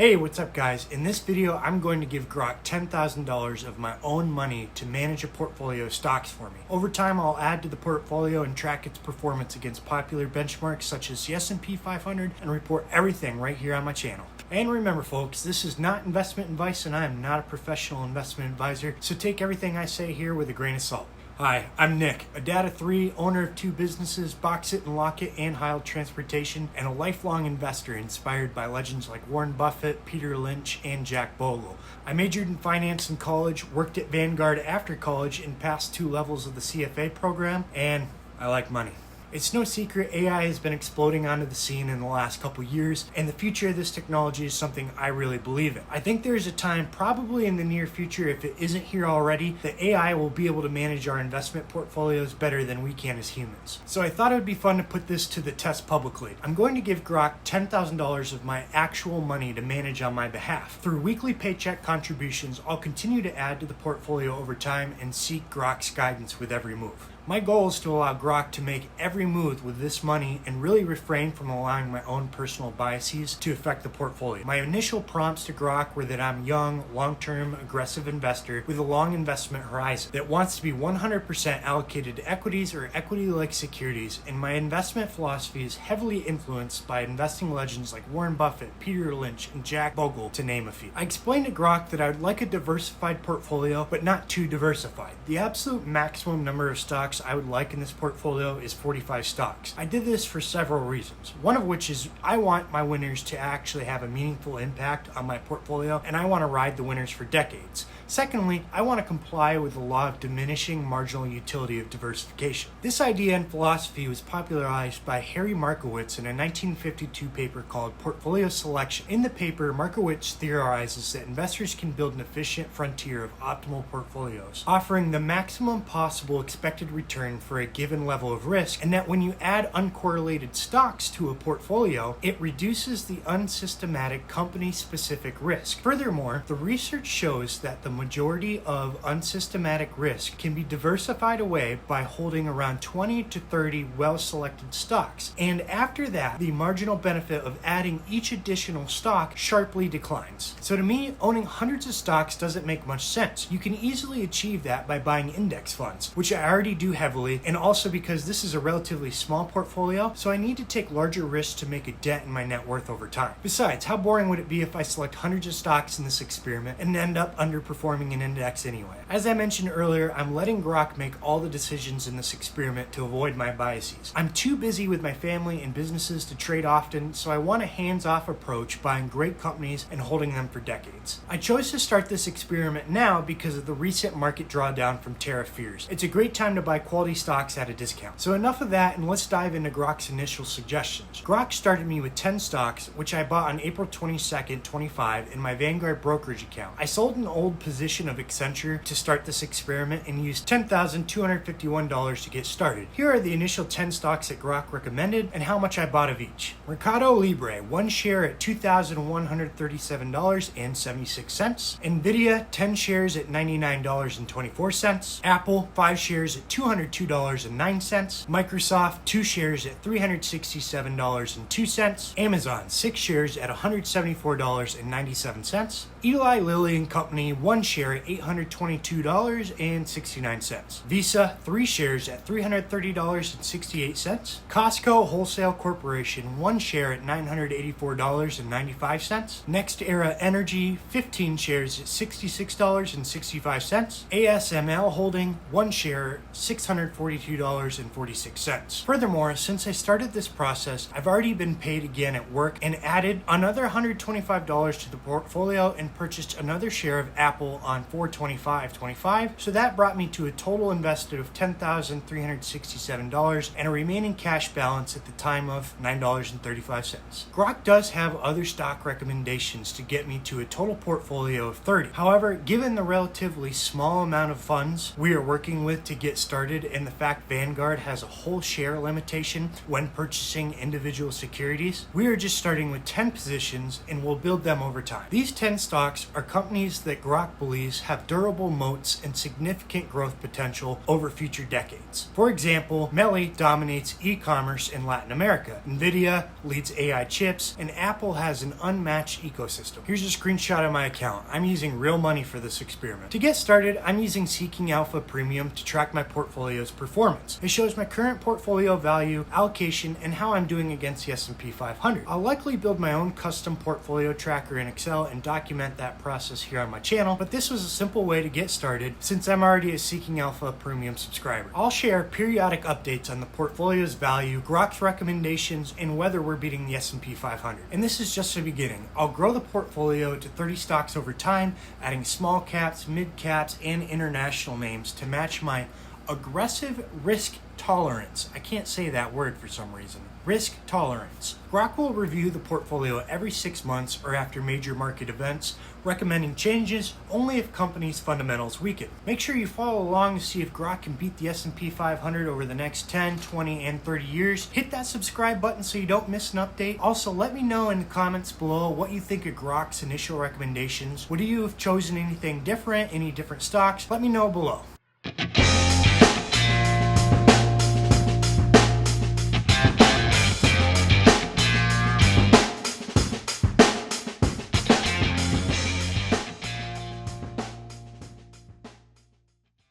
Hey, what's up guys? In this video, I'm going to give Grok $10,000 of my own money to manage a portfolio of stocks for me. Over time, I'll add to the portfolio and track its performance against popular benchmarks such as the S&P 500 and report everything right here on my channel. And remember folks, this is not investment advice and I am not a professional investment advisor, so take everything I say here with a grain of salt. Hi, I'm Nick, a dad of 3, owner of 2 businesses, Box It and Lock It and Heil Transportation, and a lifelong investor inspired by legends like Warren Buffett, Peter Lynch, and Jack Bogle. I majored in finance in college, worked at Vanguard after college, and passed 2 levels of the CFA program, and I like money. It's no secret AI has been exploding onto the scene in the last couple years, and the future of this technology is something I really believe in. I think there's a time, probably in the near future, if it isn't here already, that AI will be able to manage our investment portfolios better than we can as humans. So I thought it would be fun to put this to the test publicly. I'm going to give Grok $10,000 of my actual money to manage on my behalf. Through weekly paycheck contributions, I'll continue to add to the portfolio over time and seek Grok's guidance with every move. My goal is to allow Grok to make every move with this money and really refrain from allowing my own personal biases to affect the portfolio. My initial prompts to Grok were that I'm a young, long-term, aggressive investor with a long investment horizon that wants to be 100% allocated to equities or equity-like securities, and my investment philosophy is heavily influenced by investing legends like Warren Buffett, Peter Lynch, and Jack Bogle, to name a few. I explained to Grok that I would like a diversified portfolio, but not too diversified. The absolute maximum number of stocks I would like in this portfolio is 45 stocks. I did this for several reasons. One of which is I want my winners to actually have a meaningful impact on my portfolio, and I want to ride the winners for decades. Secondly, I want to comply with the law of diminishing marginal utility of diversification. This idea and philosophy was popularized by Harry Markowitz in a 1952 paper called Portfolio Selection. In the paper, Markowitz theorizes that investors can build an efficient frontier of optimal portfolios, offering the maximum possible expected return for a given level of risk, and that when you add uncorrelated stocks to a portfolio, it reduces the unsystematic company-specific risk. Furthermore, the research shows that the majority of unsystematic risk can be diversified away by holding around 20 to 30 well-selected stocks, and after that, the marginal benefit of adding each additional stock sharply declines. So to me, owning hundreds of stocks doesn't make much sense. You can easily achieve that by buying index funds, which I already do heavily, and also because this is a relatively small portfolio, so I need to take larger risks to make a dent in my net worth over time. Besides, how boring would it be if I select hundreds of stocks in this experiment and end up underperforming an index anyway? As I mentioned earlier, I'm letting Grok make all the decisions in this experiment to avoid my biases. I'm too busy with my family and businesses to trade often, so I want a hands-off approach, buying great companies and holding them for decades. I chose to start this experiment now because of the recent market drawdown from tariff fears. It's a great time to buy quality stocks at a discount. So enough of that, and let's dive into Grok's initial suggestions. Grok started me with 10 stocks, which I bought on April 22nd, 25 in my Vanguard brokerage account. I sold an old position of Accenture to start this experiment and used $10,251 to get started. Here are the initial 10 stocks that Grok recommended and how much I bought of each. Mercado Libre, 1 share at $2,137.76. NVDA, 10 shares at $99.24. Apple, 5 shares at $202.09. Microsoft, 2 shares at $367.02. Amazon, 6 shares at $174.97. Eli Lilly and Company, 1 share at $822.69. Visa, 3 shares at $330.68. Costco Wholesale Corporation, 1 share at $984.95. Next Era Energy, 15 shares at $66.65. ASML Holding, 1 share, $642.46. Furthermore, since I started this process, I've already been paid again at work and added another $125 to the portfolio and purchased another share of Apple on 4/25/25, so that brought me to a total invested of $10,367 and a remaining cash balance at the time of $9.35. Grok does have other stock recommendations to get me to a total portfolio of 30. However, given the relatively small amount of funds we are working with to get started, started in the fact Vanguard has a whole share limitation when purchasing individual securities. We are just starting with 10 positions and we'll build them over time. These 10 stocks are companies that Grok believes have durable moats and significant growth potential over future decades. For example, MELI dominates e-commerce in Latin America. NVDA leads AI chips, and Apple has an unmatched ecosystem. Here's a screenshot of my account. I'm using real money for this experiment. To get started, I'm using Seeking Alpha Premium to track my portfolio's performance. It shows my current portfolio value, allocation, and how I'm doing against the S&P 500. I'll likely build my own custom portfolio tracker in Excel and document that process here on my channel, but this was a simple way to get started since I'm already a Seeking Alpha Premium subscriber. I'll share periodic updates on the portfolio's value, Grok's recommendations, and whether we're beating the S&P 500. And this is just the beginning. I'll grow the portfolio to 30 stocks over time, adding small caps, mid caps, and international names to match my aggressive risk tolerance. I can't say that word for some reason. Risk tolerance. Grok will review the portfolio every 6 months or after major market events, recommending changes only if companies' fundamentals weaken. Make sure you follow along to see if Grok can beat the S&P 500 over the next 10, 20, and 30 years. Hit that subscribe button so you don't miss an update. Also, let me know in the comments below what you think of Grok's initial recommendations. Would you have chosen anything different, any different stocks? Let me know below.